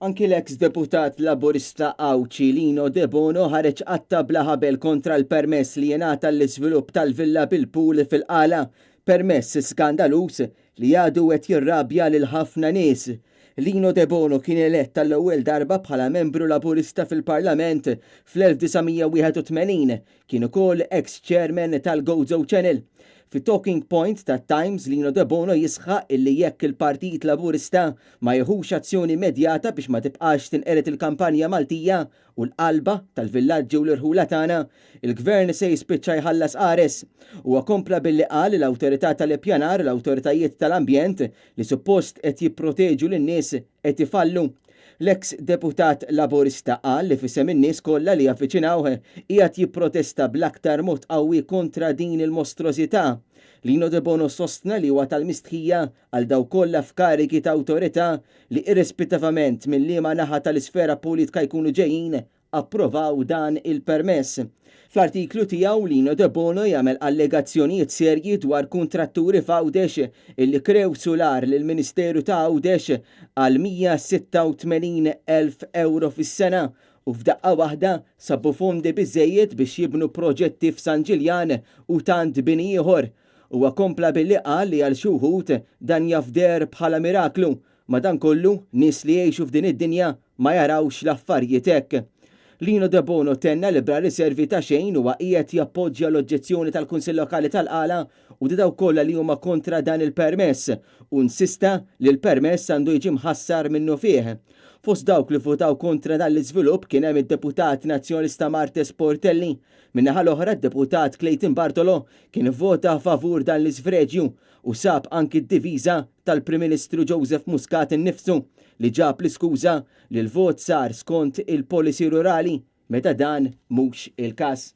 Anki l-eks deputat laburista Awċi Lino De Bono ħareġ qatta bla ħabel kontra l-permess li jingħata l-iżvilupp tal-villa bil-pool fil-qala, permess skandalus li għadu qed jirrabja lil ħafna nies. Lino De Bono kien elett tal-ewwel darba bħala membru laburista fil-Parlament fl-1981, kien ukoll ex-chairman tal-Gozo Channel. Fi Talking Point ta' Times Lino De Bono jisħaq illi jekk il-Partit Laburista ma jieħux azzjoni immedjata biex ma tibqax tinqeret il-kampanja Maltija u l-qalba tal-villaġġi u l-irħula tagħna, il-gvern se jispiċċa jħallas qares. Huwa kompla billi qal l-awtorità tal-ippjanar l-awtoritajiet tal-ambjent li suppost qed jipproteġu lin-nies qed ifallu. L-eks deputat laburista qal li fisem in-nies kollha li jaffiċinawh qiegħed jipprotesta bl-aktar mod qawwi kontra din il-mostrużità. Lino De Bono sostna li huwa tal-mistħija għal daw kollha f'karigi ta' awtorità li irrispettivament minn liema naħa tal-isfera politika jkunu ġejjin approvaw dan il-permess. Fl-artiklu tiegħu Lino De Bono jagħmel allegazzjonijiet serji dwar kuntratturi f'Għawdex illi krew sular lill-Ministeru ta' Għawdex għal 186,000 euro fis-sena u f'daqqa waħda sabu fondi biżejjed biex jibnu proġetti f'San Ġiljan u tant bini ieħor. Huwa kompla billi qal li għal xi wħud dan jafder bħala miraklu, madankollu nies li jgħixu f'din id-dinja ma jarawx l-affarijiet hekk. Lino De Bono tenna li bla riservi ta' xejn huwa qiegħed jappoġġja l-oġġezzjoni tal-Kunsill Lokali tal-Qala u daw kollha li huma kontra dan il-permess u insista li l-permess għandu jiġi mħassar minnu fih. Fost dawk li votaw kontra dan l-iżvilupp kien hemm id-deputat nazzjonalista Martes Portelli. Min-naħa l-oħra d-deputat Clayton Bartolo kien ivvota favur dan l-iżfreġju u sab anki d-diviża tal-Prim Ministru Joseph Muscat innifsu li ġab l-iskuża li l-vot sar skont il-policy rurali meta dan mhux il-każ.